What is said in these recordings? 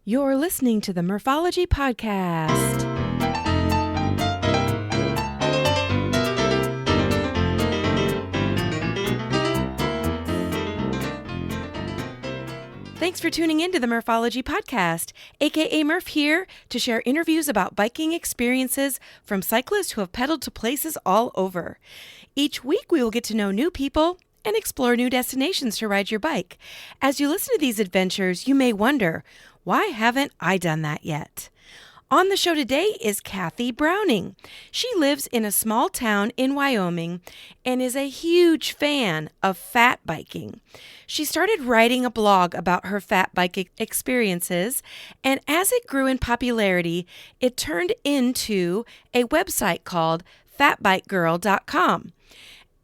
You're listening to the Murphology Podcast. Thanks for tuning in to the Murphology Podcast, aka Murph here to share interviews about biking experiences from cyclists who have pedaled to places all over. Each week we will get to know new people and explore new destinations to ride your bike. As you listen to these adventures, you may wonder, why haven't I done that yet? On the show today is Kathy Browning. She lives in a small town in Wyoming and is a huge fan of fat biking. She started writing a blog about her fat bike experiences, and as it grew in popularity, it turned into a website called fatbikegirl.com.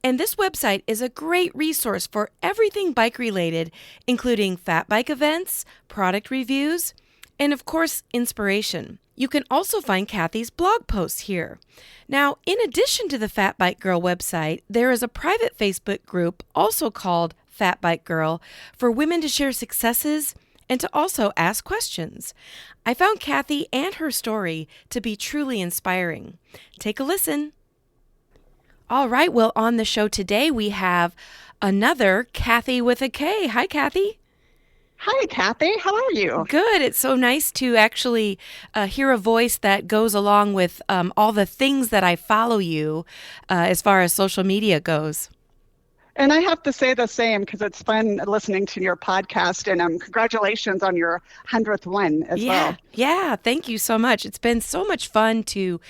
And this website is a great resource for everything bike related, including fat bike events, product reviews, and of course, inspiration. You can also find Kathy's blog posts here. Now, in addition to the Fat Bike Girl website, there is a private Facebook group also called Fat Bike Girl for women to share successes and to also ask questions. I found Kathy and her story to be truly inspiring. Take a listen. All right, well, on the show today, we have another Kathy with a K. Hi, Kathy. Hi, Kathy. How are you? Good. It's so nice to actually hear a voice that goes along with all the things that I follow you as far as social media goes. And I have to say the same because it's fun listening to your podcast, and congratulations on your 100th one as well. Yeah, thank you so much. It's been so much fun to,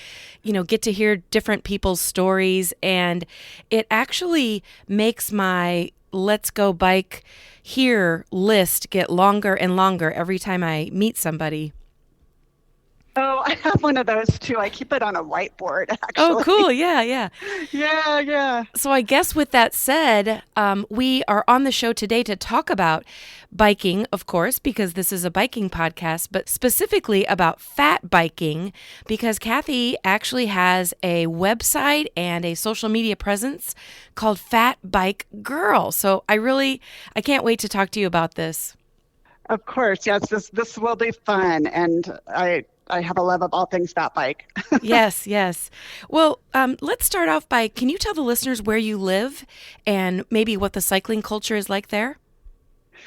get to hear different people's stories, and it actually makes my Let's Go Bike Here list get longer and longer every time I meet somebody. Oh, I have one of those too. I keep it on a whiteboard, actually. Oh, cool. Yeah. Yeah. So I guess with that said, we are on the show today to talk about biking, of course, because this is a biking podcast, but specifically about fat biking, because Kathy actually has a website and a social media presence called Fat Bike Girl. So I can't wait to talk to you about this. Of course. Yes, this will be fun. And I have a love of all things fat bike. Yes. Well, let's start off by, can you tell the listeners where you live and maybe what the cycling culture is like there?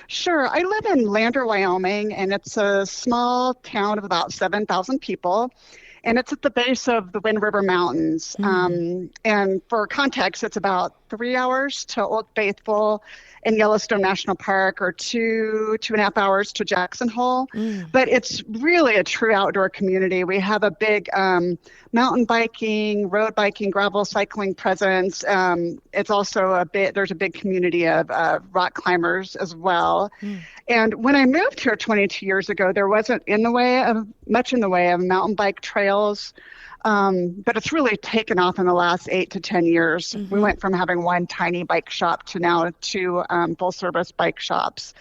Sure. I live in Lander, Wyoming, and it's a small town of about 7,000 people. And it's at the base of the Wind River Mountains. And for context, it's about 3 hours to Old Faithful and Yellowstone National Park, or 2.5 hours to Jackson Hole. But it's really a true outdoor community. We have a big mountain biking, road biking, gravel cycling presence. It's also there's a big community of rock climbers as well. And when I moved here 22 years ago, there wasn't much in the way of mountain bike trails. But it's really taken off in the last 8 to 10 years. We went from having one tiny bike shop to now two full-service bike shops.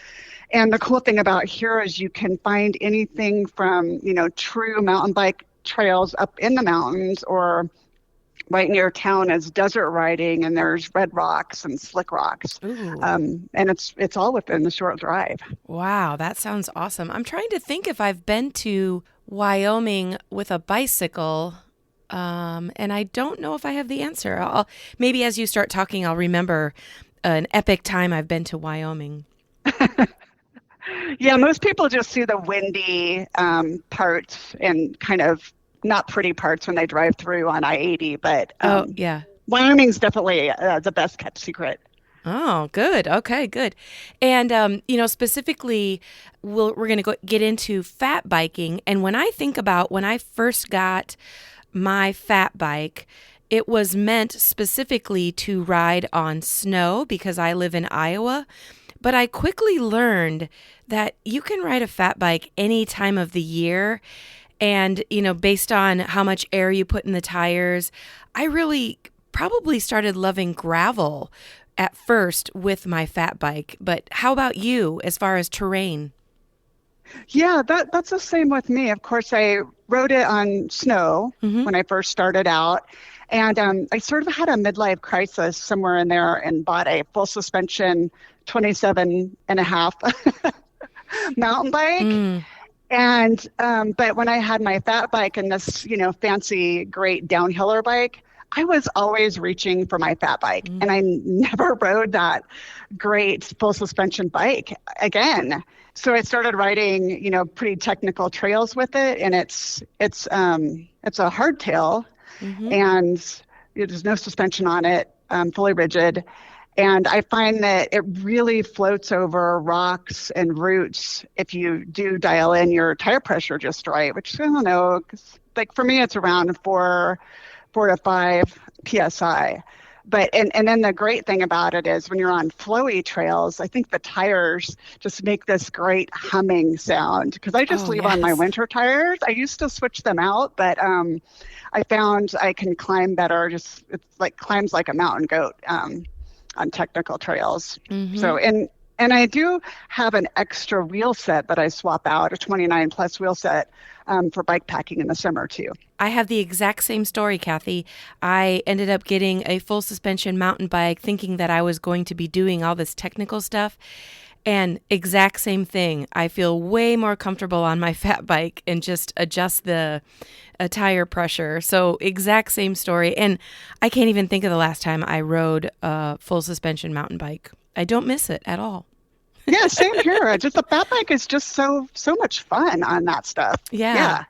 And the cool thing about here is you can find anything from, true mountain bike trails up in the mountains, or right near town is desert riding, and there's red rocks and slick rocks. And it's all within the short drive. Wow, that sounds awesome. I'm trying to think if I've been to Wyoming with a bicycle. And I don't know if I have the answer. Maybe as you start talking, I'll remember an epic time I've been to Wyoming. Yeah, most people just see the windy parts and kind of not pretty parts when they drive through on I-80. But Wyoming's definitely the best kept secret. Oh, good. Okay, good. And, specifically, we're going to get into fat biking. And when I think about when I first got my fat bike, it was meant specifically to ride on snow because I live in Iowa. But I quickly learned that you can ride a fat bike any time of the year. And, based on how much air you put in the tires, I really probably started loving gravel at first with my fat bike. But how about you as far as terrain? Yeah, that's the same with me. Of course, I rode it on snow when I first started out. And I sort of had a midlife crisis somewhere in there and bought a full suspension 27 and a half mountain bike. And but when I had my fat bike and this, fancy, great downhiller bike, I was always reaching for my fat bike, and I never rode that great full suspension bike again. So I started riding, pretty technical trails with it, and it's a hardtail, and there's no suspension on it, fully rigid. And I find that it really floats over rocks and roots if you do dial in your tire pressure just right, which I don't know, 'cause, like for me, it's around four to five PSI. But and then the great thing about it is when you're on flowy trails, I think the tires just make this great humming sound because I just leave on my winter tires. I used to switch them out, but I found I can climb better. It's like climbs like a mountain goat on technical trails. So and I do have an extra wheel set that I swap out, a 29 plus wheel set for bike packing in the summer too. I have the exact same story, Kathy. I ended up getting a full suspension mountain bike thinking that I was going to be doing all this technical stuff. And exact same thing. I feel way more comfortable on my fat bike and just adjust the tire pressure. So exact same story. And I can't even think of the last time I rode a full suspension mountain bike. I don't miss it at all. Yeah, same here. Just the fat bike is just so much fun on that stuff. Yeah.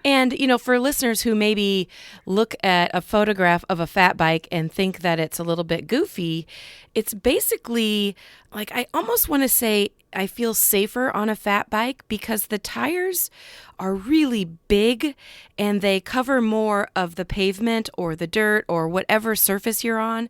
And, for listeners who maybe look at a photograph of a fat bike and think that it's a little bit goofy, it's basically like, I almost want to say I feel safer on a fat bike because the tires are really big and they cover more of the pavement or the dirt or whatever surface you're on.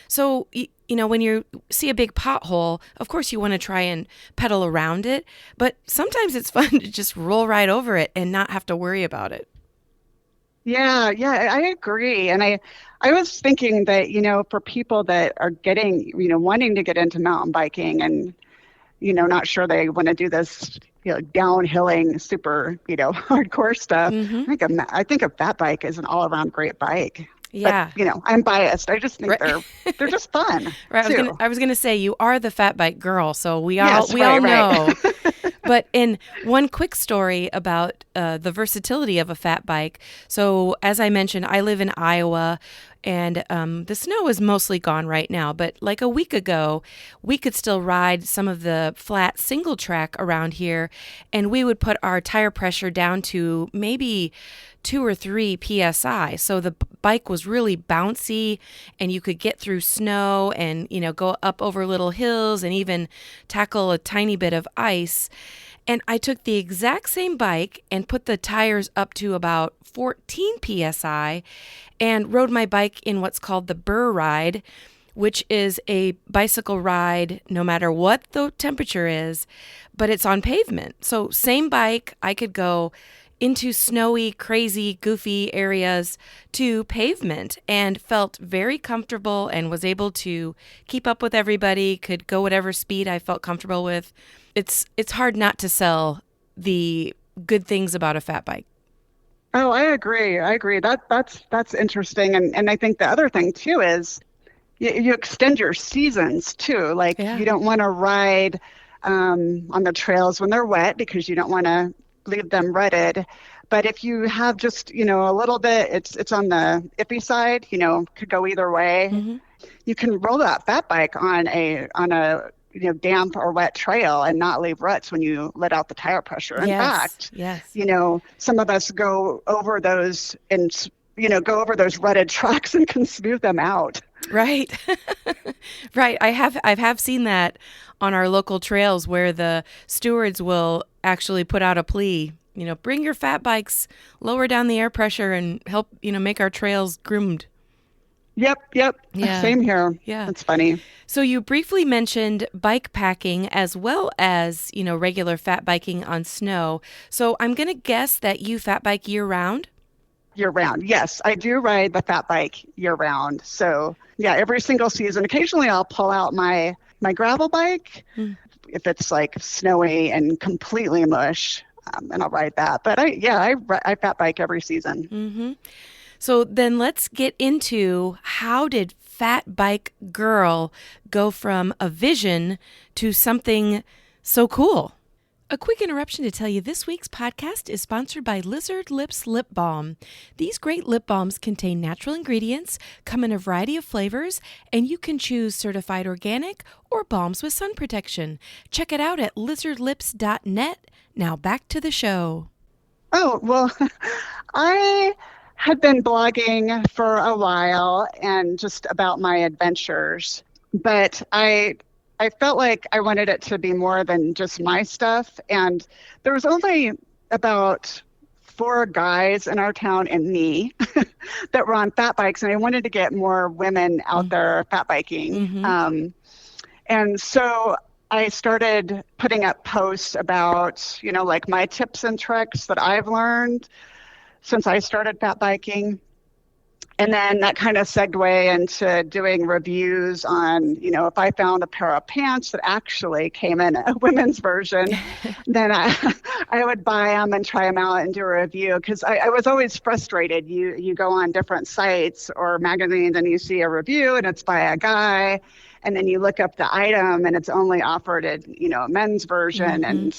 So, when you see a big pothole, of course you want to try and pedal around it, but sometimes it's fun to just roll right over it and not have to worry about it. Yeah, I agree. And I was thinking that, for people that are getting, wanting to get into mountain biking and, not sure they want to do this, downhilling, super, hardcore stuff. I think a fat bike is an all around great bike. Yeah. But, I'm biased. I just think they're just fun. Right. I was gonna say you are the fat bike girl, so we all know. But in one quick story about the versatility of a fat bike. So as I mentioned, I live in Iowa, and the snow is mostly gone right now. But like a week ago, we could still ride some of the flat single track around here, and we would put our tire pressure down to maybe 2 or 3 PSI. So the bike was really bouncy and you could get through snow and, go up over little hills and even tackle a tiny bit of ice. And I took the exact same bike and put the tires up to about 14 PSI and rode my bike in what's called the Burr Ride, which is a bicycle ride no matter what the temperature is, but it's on pavement. So same bike, I could go into snowy, crazy, goofy areas to pavement and felt very comfortable and was able to keep up with everybody, could go whatever speed I felt comfortable with. It's hard not to sell the good things about a fat bike. Oh, I agree. That's interesting. And I think the other thing too is you extend your seasons too. Like you don't want to ride on the trails when they're wet because you don't want to leave them rutted. But if you have just, a little bit, it's on the iffy side, could go either way. You can roll that fat bike on a damp or wet trail and not leave ruts when you let out the tire pressure. In fact, some of us go over those and, go over those rutted tracks and can smooth them out. Right. Right. I have seen that on our local trails where the stewards will actually put out a plea, bring your fat bikes, lower down the air pressure and help, make our trails groomed. Yep. Yeah. Same here. Yeah. That's funny. So you briefly mentioned bike packing as well as, regular fat biking on snow. So I'm going to guess that you fat bike year round? Year round. Yes, I do ride the fat bike year round. So yeah, every single season. Occasionally I'll pull out my gravel bike if it's like snowy and completely mush, and I'll ride that. But I fat bike every season. So then let's get into how did Fat Bike Girl go from a vision to something so cool? A quick interruption to tell you this week's podcast is sponsored by Lizard Lips Lip Balm. These great lip balms contain natural ingredients, come in a variety of flavors, and you can choose certified organic or balms with sun protection. Check it out at lizardlips.net. Now back to the show. Oh, well, I had been blogging for a while and just about my adventures, but I felt like I wanted it to be more than just my stuff. And there was only about 4 guys in our town and me that were on fat bikes. And I wanted to get more women out there fat biking. And so I started putting up posts about, like my tips and tricks that I've learned since I started fat biking. And then that kind of segued into doing reviews on, if I found a pair of pants that actually came in a women's version, then I would buy them and try them out and do a review. Because I was always frustrated. You go on different sites or magazines and you see a review and it's by a guy. And then you look up the item and it's only offered at, a men's version. And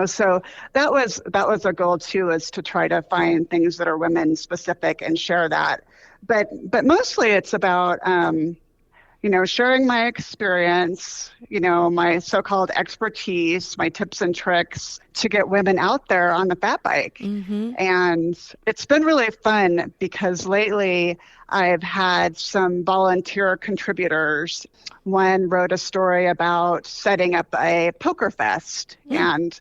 so that was a goal too, is to try to find things that are women specific and share that. But mostly it's about, sharing my experience, my so-called expertise, my tips and tricks to get women out there on the fat bike. And it's been really fun because lately I've had some volunteer contributors. One wrote a story about setting up a poker fest, and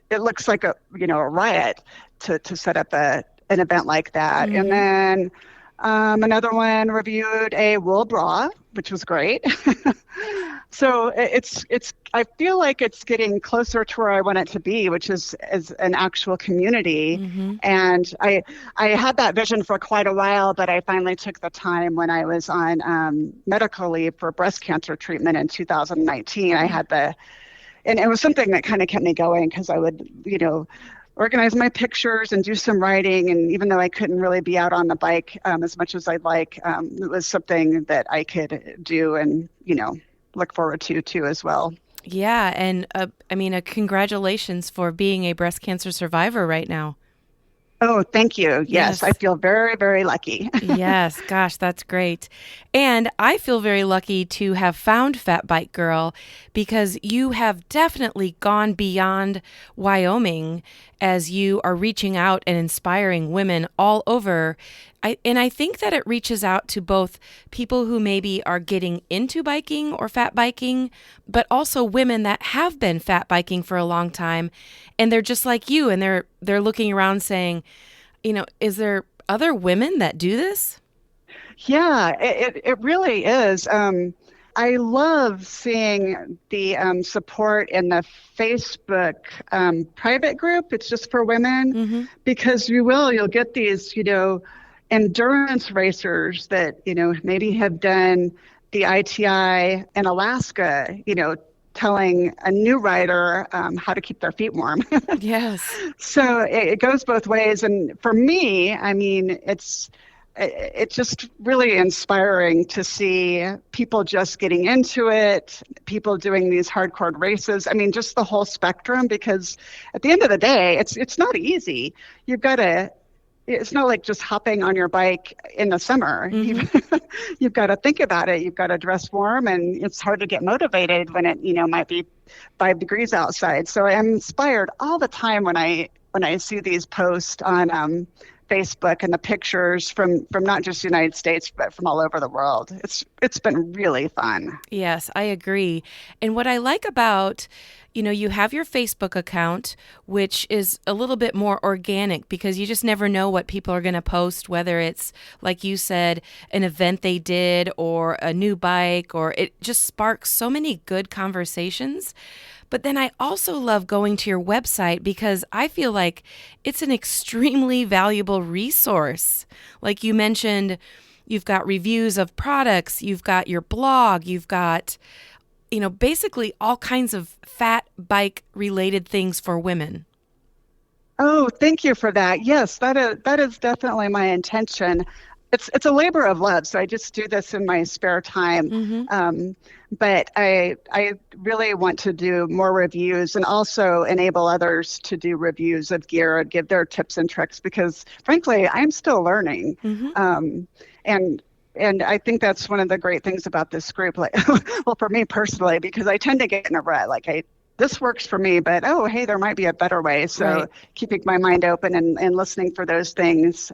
it looks like a riot to set up an event like that. And then another one reviewed a wool bra, which was great. So I feel like it's getting closer to where I want it to be, which is an actual community. And I had that vision for quite a while, but I finally took the time when I was on medical leave for breast cancer treatment in 2019. I had and it was something that kind of kept me going because I would, organize my pictures and do some writing. And even though I couldn't really be out on the bike as much as I'd like, it was something that I could do and, look forward to too as well. Yeah. And congratulations for being a breast cancer survivor right now. Oh, thank you. Yes, I feel very, very lucky. Yes, gosh, that's great. And I feel very lucky to have found Fat Bike Girl because you have definitely gone beyond Wyoming as you are reaching out and inspiring women all over. I think that it reaches out to both people who maybe are getting into biking or fat biking, but also women that have been fat biking for a long time. And they're just like you, and they're looking around saying, is there other women that do this? Yeah, it really is. I love seeing the support in the Facebook private group. It's just for women, because you'll get these, endurance racers that, maybe have done the ITI in Alaska, telling a new rider how to keep their feet warm. Yes. So it goes both ways. And for me, it's just really inspiring to see people just getting into it, people doing these hardcore races. Just the whole spectrum, because at the end of the day, it's not easy. It's not like just hopping on your bike in the summer. You've got to think about it. You've got to dress warm, and it's hard to get motivated when it, might be 5 degrees outside. So I'm inspired all the time when I see these posts on Facebook and the pictures from not just the United States, but from all over the world. It's been really fun. Yes, I agree. And what I like about, you have your Facebook account, which is a little bit more organic because you just never know what people are going to post, whether it's, like you said, an event they did or a new bike, or it just sparks so many good conversations. But then I also love going to your website because I feel like it's an extremely valuable resource. Like you mentioned, you've got reviews of products, you've got your blog, you've got, basically all kinds of fat bike related things for women. Oh, thank you for that. Yes, that is definitely my intention. it's a labor of love. So I just do this in my spare time. But I really want to do more reviews and also enable others to do reviews of gear and give their tips and tricks, because frankly, I'm still learning. And I think that's one of the great things about this group. Like, well, for me personally, because I tend to get in a rut. Like this works for me, but oh, hey, there might be a better way. So keeping my mind open and listening for those things.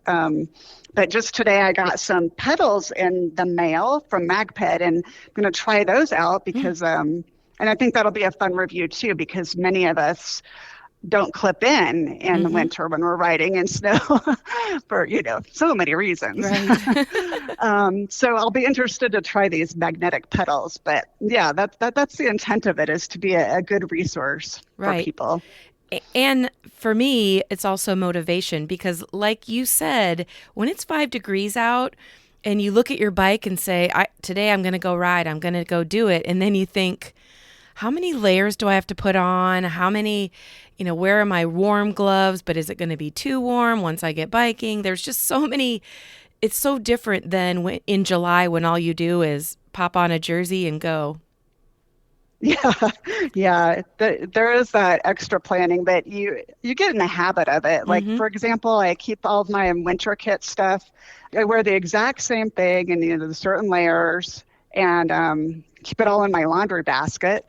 But just today I got some pedals in the mail from MagPed, and I'm going to try those out because, and I think that'll be a fun review too, because many of us don't clip in the winter when we're riding in snow for, so many reasons. So I'll be interested to try these magnetic pedals, but yeah, that's the intent of it, is to be a good resource for people. And for me, it's also motivation, because like you said, when it's 5 degrees out and you look at your bike and say, today I'm going to go ride, I'm going to go do it. And then you think, how many layers do I have to put on? How many, where are my warm gloves? But is it going to be too warm once I get biking? There's just so many. It's so different than in July, when all you do is pop on a jersey and go. Yeah. There is that extra planning, but you get in the habit of it. Like, for example, I keep all of my winter kit stuff. I wear the exact same thing in the certain layers, and keep it all in my laundry basket.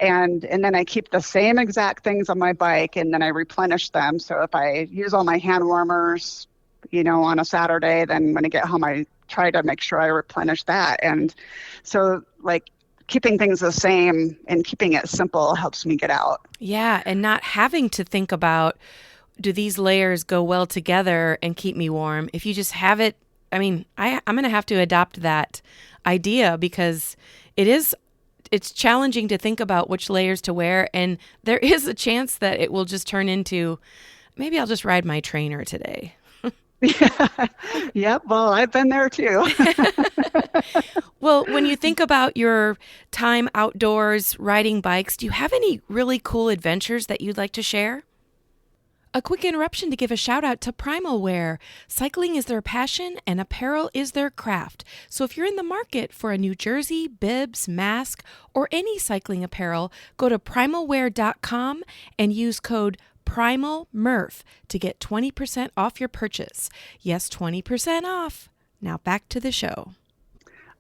And then I keep the same exact things on my bike, and then I replenish them. So if I use all my hand warmers, on a Saturday, then when I get home, I try to make sure I replenish that. And so, like, keeping things the same and keeping it simple helps me get out. Yeah, and not having to think about, do these layers go well together and keep me warm? If you just have it, I'm going to have to adopt that idea, because it's challenging to think about which layers to wear, and there is a chance that it will just turn into, maybe I'll just ride my trainer today. Yep. Well, I've been there too. Well, when you think about your time outdoors riding bikes, do you have any really cool adventures that you'd like to share? A quick interruption to give a shout out to Primal Wear. Cycling is their passion and apparel is their craft. So if you're in the market for a new jersey, bibs, mask, or any cycling apparel, go to primalwear.com and use code PRIMALMURPH to get 20% off your purchase. Yes, 20% off. Now back to the show.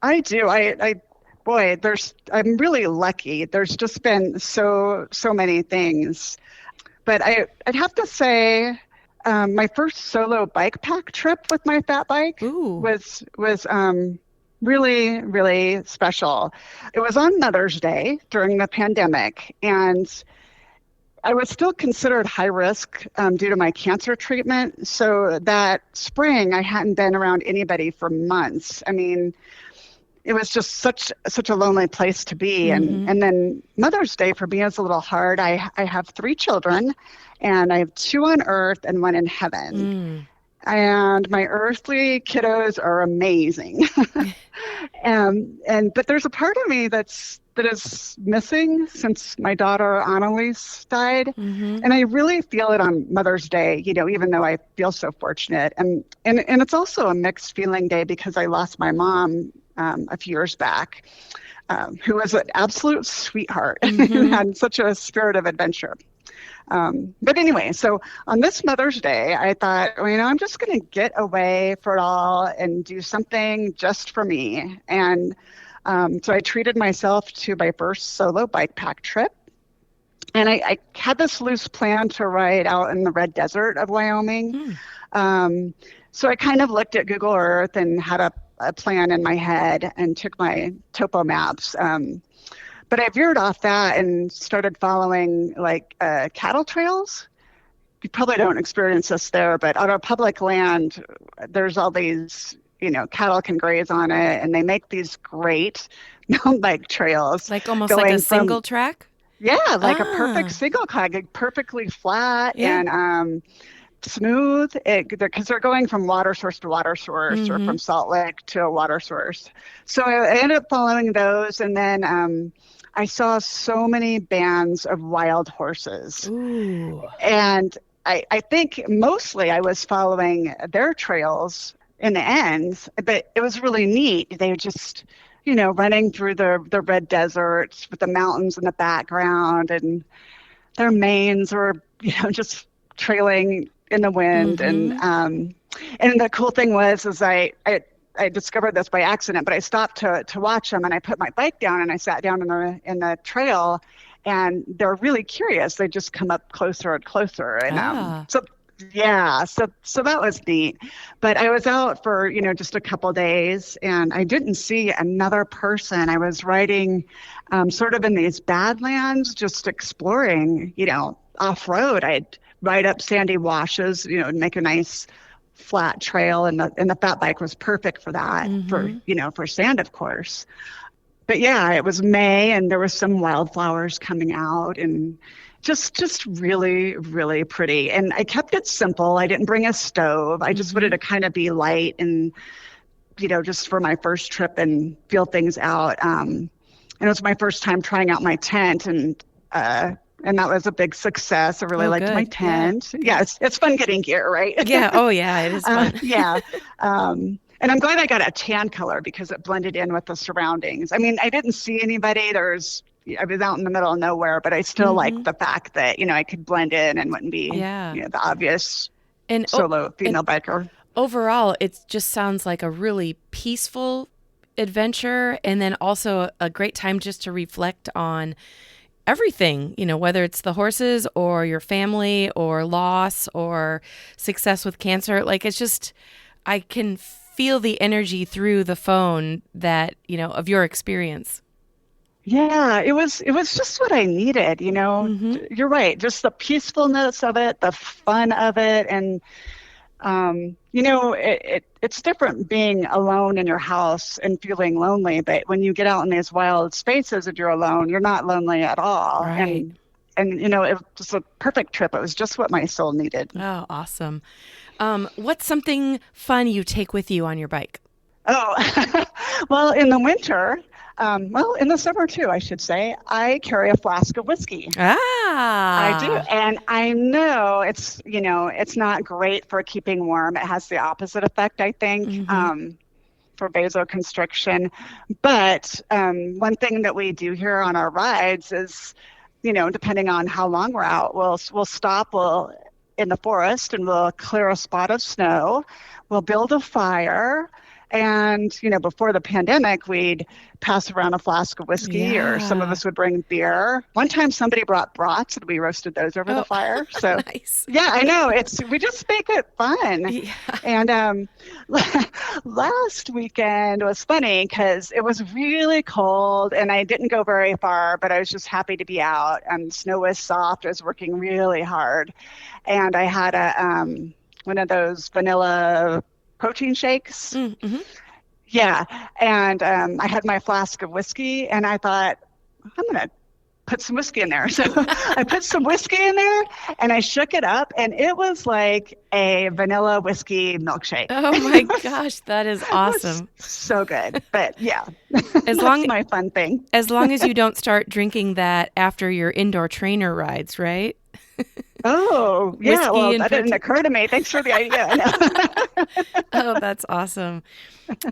I do. I'm really lucky. There's just been so many things. But I'd have to say my first solo bike pack trip with my fat bike was really, really special. It was on Mother's Day during the pandemic, and I was still considered high risk due to my cancer treatment. So that spring, I hadn't been around anybody for months. It was just such a lonely place to be. And then Mother's Day for me is a little hard. I have 3 children, and I have 2 on earth and 1 in heaven. And my earthly kiddos are amazing. But there's a part of me that is missing since my daughter Annalise died. And I really feel it on Mother's Day, even though I feel so fortunate. And it's also a mixed feeling day, because I lost my mom a few years back, who was an absolute sweetheart and had such a spirit of adventure. But anyway, so on this Mother's Day, I thought, I'm just going to get away for it all and do something just for me. And so I treated myself to my first solo bike pack trip. And I had this loose plan to ride out in the Red Desert of Wyoming. So I kind of looked at Google Earth and had a plan in my head and took my topo maps. But I veered off that and started following cattle trails. You probably don't experience this there, but on our public land, there's all these, cattle can graze on it, and they make these great mountain bike trails. Like almost like a single track? Yeah, like a perfect single track, perfectly flat and smooth, because they're going from water source to water source or from Salt Lake to a water source. So I ended up following those, and then I saw so many bands of wild horses. And I think mostly I was following their trails in the end, but it was really neat. They were just, running through the red deserts with the mountains in the background, and their manes were, just trailing in the wind. And the cool thing is I discovered this by accident, but I stopped to watch them, and I put my bike down and I sat down in the trail, and they're really curious. They just come up closer and closer, and so that was neat. But I was out for just a couple days, and I didn't see another person. I was riding sort of in these badlands, just exploring, off road. I'd ride up sandy washes, and make a nice flat trail, and the fat bike was perfect for that, for sand, of course. But yeah, it was May, and there were some wildflowers coming out, and just really, really pretty. And I kept it simple. I didn't bring a stove. I just wanted to kind of be light and, just for my first trip and feel things out. And it was my first time trying out my tent, and that was a big success. I really liked my tent. Yeah, it's fun getting gear, right? Yeah. Oh, yeah. It is fun. Yeah. And I'm glad I got a tan color because it blended in with the surroundings. I mean, I didn't see anybody. I was out in the middle of nowhere, but I still liked the fact that, I could blend in and wouldn't be the obvious solo female biker. Overall, it just sounds like a really peaceful adventure, and then also a great time just to reflect on everything, whether it's the horses or your family or loss or success with cancer. Like, it's just, I can feel the energy through the phone that, of your experience. Yeah, it was just what I needed, You're right. Just the peacefulness of it, the fun of it. And, it's different being alone in your house and feeling lonely. But when you get out in these wild spaces and you're alone, you're not lonely at all. Right. And it was a perfect trip. It was just what my soul needed. Oh, awesome. What's something fun you take with you on your bike? Oh, well, in the winter, in the summer too, I should say, I carry a flask of whiskey. I do. And I know it's not great for keeping warm. It has the opposite effect, I think, for vasoconstriction. But one thing that we do here on our rides is, depending on how long we're out, we'll stop, in the forest, and we'll clear a spot of snow. We'll build a fire. And, before the pandemic, we'd pass around a flask of whiskey, or some of us would bring beer. One time somebody brought brats, and we roasted those over the fire. So nice. Yeah, I know. We just make it fun. Yeah. And last weekend was funny because it was really cold, and I didn't go very far, but I was just happy to be out. And snow was soft. I was working really hard. And I had one of those vanilla protein shakes. Yeah. And I had my flask of whiskey, and I thought, I'm going to put some whiskey in there. So I put some whiskey in there, and I shook it up, and it was like a vanilla whiskey milkshake. Oh my gosh, that is awesome. So good. But yeah, that's my fun thing. As long as you don't start drinking that after your indoor trainer rides, right? Oh, yeah. Well, that didn't occur to me. Thanks for the idea. Oh, that's awesome.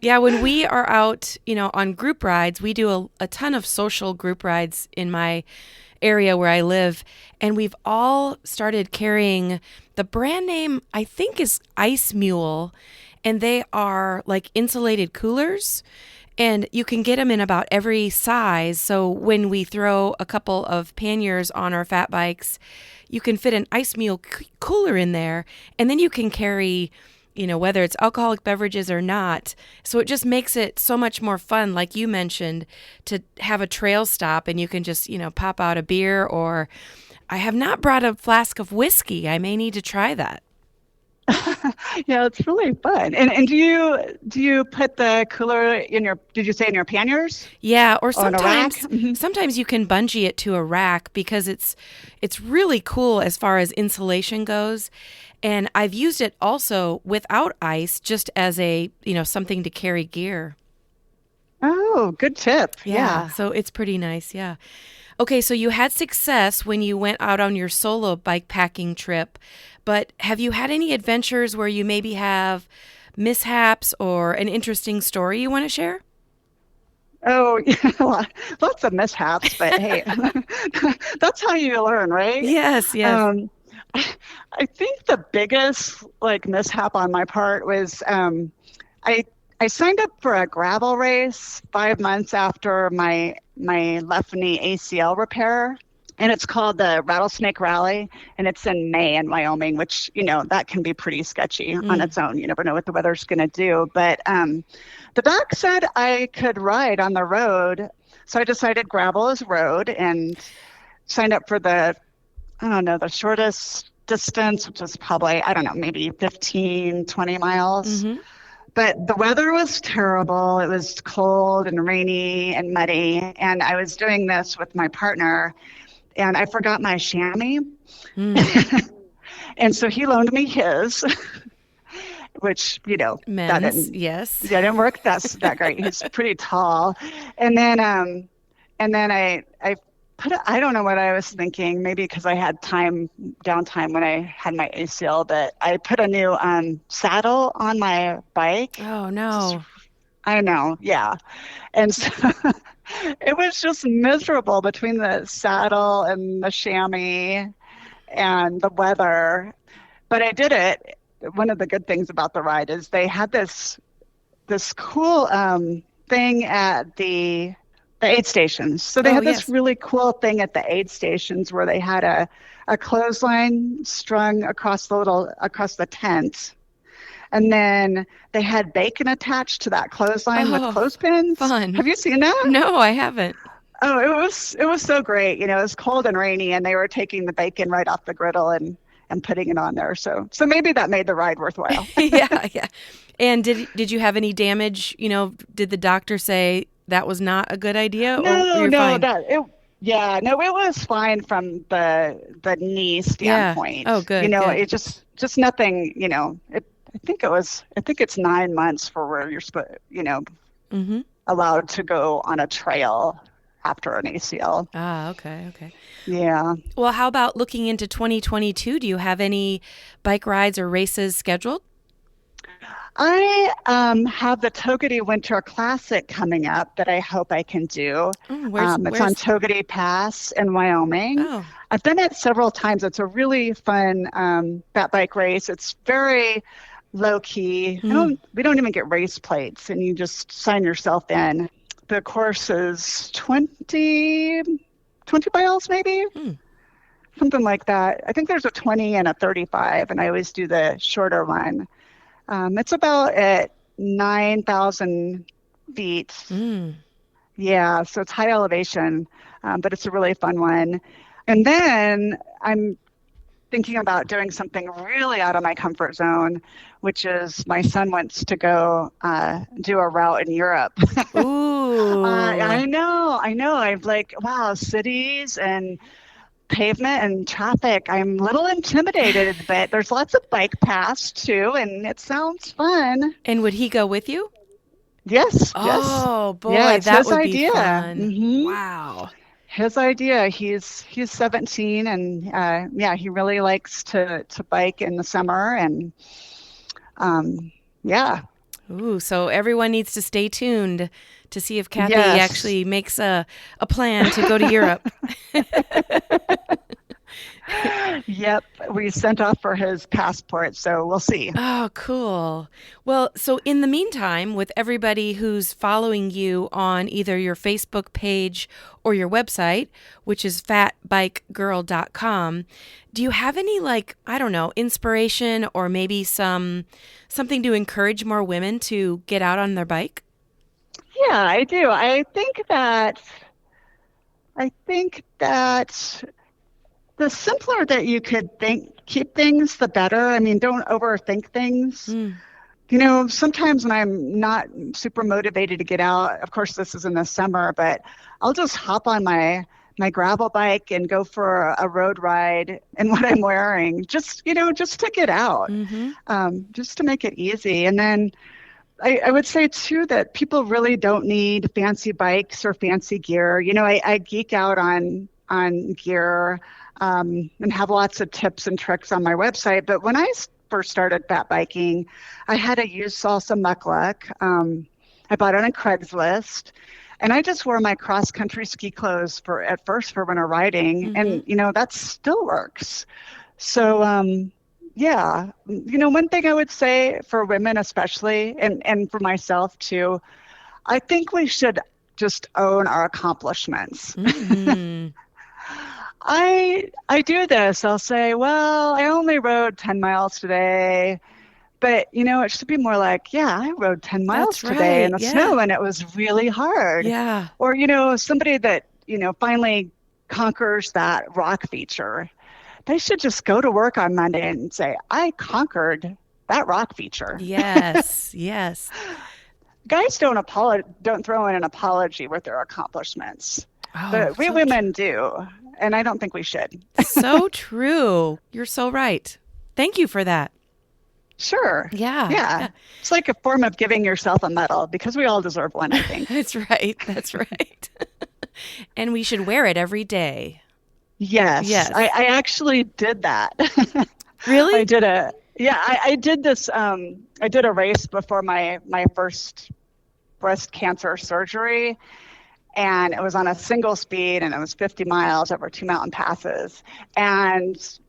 Yeah, when we are out, on group rides, we do a ton of social group rides in my area where I live. And we've all started carrying the brand name, I think, is Ice Mule. And they are like insulated coolers. And you can get them in about every size. So when we throw a couple of panniers on our fat bikes, you can fit an Ice Mule cooler in there. And then you can carry, whether it's alcoholic beverages or not. So it just makes it so much more fun, like you mentioned, to have a trail stop, and you can just, pop out a beer. Or I have not brought a flask of whiskey. I may need to try that. Yeah, it's really fun. And do you put the cooler in did you say in your panniers? Yeah, or sometimes you can bungee it to a rack, because it's really cool as far as insulation goes. And I've used it also without ice, just as a, something to carry gear. Oh, good tip. Yeah. So it's pretty nice. Yeah. Okay, so you had success when you went out on your solo bike packing trip, but have you had any adventures where you maybe have mishaps or an interesting story you want to share? Oh, yeah, lots of mishaps, but hey, that's how you learn, right? Yes, yes. Um, I think the biggest like mishap on my part was I I signed up for a gravel race 5 months after my left knee ACL repair, and it's called the Rattlesnake Rally, and it's in May in Wyoming, which that can be pretty sketchy on Mm. its own. You never know what the weather's going to do, but the doc said I could ride on the road, so I decided gravel is road and signed up for I don't know, the shortest distance, which is probably, I don't know, maybe 15, 20 miles. Hmm. But the weather was terrible. It was cold and rainy and muddy. And I was doing this with my partner, and I forgot my chamois. Mm. And so he loaned me his, which, Men's, yes. that didn't work that great. He's pretty tall. And then I I don't know what I was thinking, maybe because I had downtime when I had my ACL, but I put a new saddle on my bike. Oh, Just, no. I know, yeah. And so it was just miserable between the saddle and the chamois and the weather. But I did it. One of the good things about the ride is they had this cool thing at the aid stations. So they Oh, had this yes. really cool thing at the aid stations where they had a clothesline strung across the tent. And then they had bacon attached to that clothesline with Oh, clothespins. fun. Have you seen that? No, I haven't. Oh, it was so great. It was cold and rainy, and they were taking the bacon right off the griddle and putting it on there. So maybe that made the ride worthwhile. Yeah, yeah. And did you have any damage? Did the doctor say that was not a good idea, or No, you're no, fine? yeah, no, it was fine from the knee Yeah. standpoint. Oh, good, good. It just nothing, I think it's 9 months for where you're Mm-hmm. allowed to go on a trail after an ACL. Ah, okay, okay. Yeah. Well, how about looking into 2022? Do you have any bike rides or races scheduled? I have the Togedy Winter Classic coming up that I hope I can do. Mm, It's on where's? Togedy Pass in Wyoming. Oh. I've done it several times. It's a really fun fat bike race. It's very low key. Mm, We don't even get race plates, and you just sign yourself in. The course is 20 miles, maybe mm. something like that. I think there's a 20 and a 35, and I always do the shorter one. It's about at 9,000 feet. Mm. Yeah, so it's high elevation, but it's a really fun one. And then I'm thinking about doing something really out of my comfort zone, which is my son wants to go do a route in Europe. Ooh. I know. I'm like, wow, cities and pavement and traffic. I'm a little intimidated, but there's lots of bike paths too, and it sounds fun. And would he go with you? Yes, yes. Oh Yeah, boy, it's that his would be idea. fun. hmm Wow. His idea. He's 17, and yeah, he really likes to bike in the summer, and yeah. Ooh, so everyone needs to stay tuned to see if Kathy Yes. actually makes a plan to go to Europe. Yep, we sent off for his passport, so we'll see. Oh, cool. Well, so in the meantime, with everybody who's following you on either your Facebook page or your website, which is fatbikegirl.com, do you have any I don't know, inspiration or maybe something to encourage more women to get out on their bike? Yeah, I do. I think that the simpler that you could keep things, the better. I mean, don't overthink things. Mm, Sometimes when I'm not super motivated to get out, of course, this is in the summer, but I'll just hop on my gravel bike and go for a road ride in what I'm wearing, just to get out, mm-hmm. just to make it easy. And then I would say too that people really don't need fancy bikes or fancy gear. I geek out on gear and have lots of tips and tricks on my website. But when I first started fat biking, I had a used Salsa muckluck. I bought it on Craigslist. And I just wore my cross-country ski clothes at first for winter riding. And, that still works. So, yeah, one thing I would say for women especially, and for myself too, I think we should just own our accomplishments. Mm-hmm. I do this. I'll say, well, I only rode 10 miles today. But, it should be more like, yeah, I rode 10 miles today in the snow and it was really hard. Yeah. Or, somebody that, finally conquers that rock feature, they should just go to work on Monday and say, I conquered that rock feature. Yes, yes. Guys don't throw in an apology with their accomplishments. Oh, But we women do, and I don't think we should. So true. You're so right. Thank you for that. Sure. Yeah. It's like a form of giving yourself a medal because we all deserve one, I think. That's right. And we should wear it every day. Yes. I actually did that. Really? I did I did this. I did a race before my first breast cancer surgery, and it was on a single speed, and it was 50 miles over 2 mountain passes. And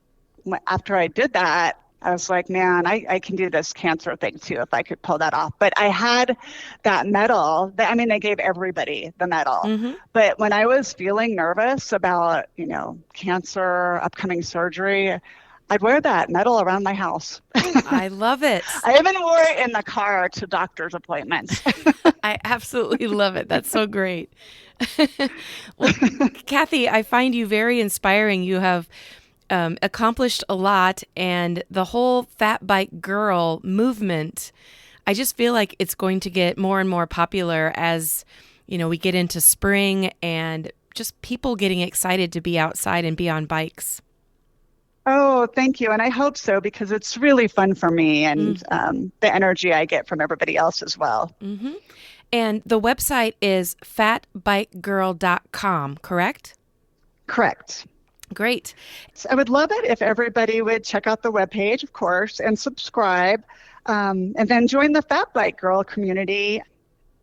after I did that, I was like, man, I can do this cancer thing too if I could pull that off. But I had that medal. They gave everybody the medal. Mm-hmm. But when I was feeling nervous about, cancer, upcoming surgery, I'd wear that medal around my house. I love it. I even wore it in the car to doctor's appointments. I absolutely love it. That's so great. Well, Kathy, I find you very inspiring. You have accomplished a lot, and the whole Fat Bike Girl movement, I just feel like it's going to get more and more popular as, we get into spring and just people getting excited to be outside and be on bikes. Oh, thank you. And I hope so, because it's really fun for me and the energy I get from everybody else as well. Mm-hmm. And the website is fatbikegirl.com, correct? Correct. Great. So I would love it if everybody would check out the webpage, of course, and subscribe, and then join the Fat Bike Girl community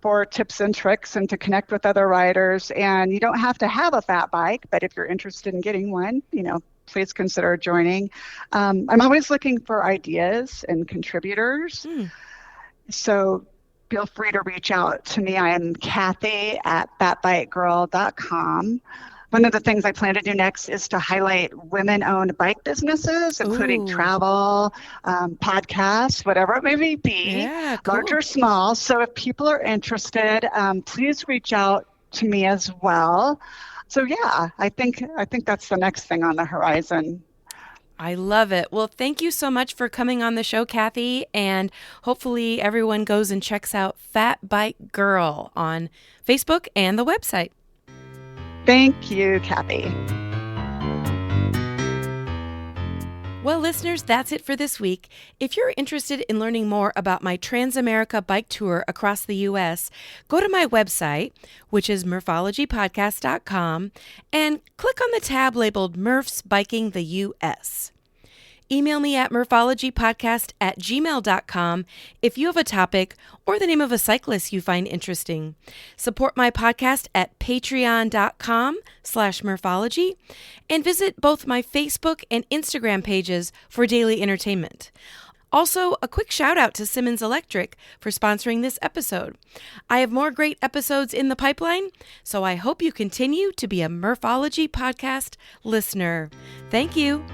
for tips and tricks and to connect with other riders. And you don't have to have a fat bike, but if you're interested in getting one, please consider joining. I'm always looking for ideas and contributors. So feel free to reach out to me. I am Kathy at fatbikegirl.com. One of the things I plan to do next is to highlight women-owned bike businesses, including travel, podcasts, whatever it may be, large or small. So if people are interested, please reach out to me as well. So yeah, I think that's the next thing on the horizon. I love it. Well, thank you so much for coming on the show, Kathy, and hopefully everyone goes and checks out Fat Bike Girl on Facebook and the website. Thank you, Kathy. Well, listeners, that's it for this week. If you're interested in learning more about my Transamerica bike tour across the U.S., go to my website, which is murphologypodcast.com, and click on the tab labeled Murphs Biking the U.S. Email me at murphologypodcast@gmail.com if you have a topic or the name of a cyclist you find interesting. Support my podcast at patreon.com/murphology and visit both my Facebook and Instagram pages for daily entertainment. Also, a quick shout out to Simmons Electric for sponsoring this episode. I have more great episodes in the pipeline, so I hope you continue to be a Murphology podcast listener. Thank you.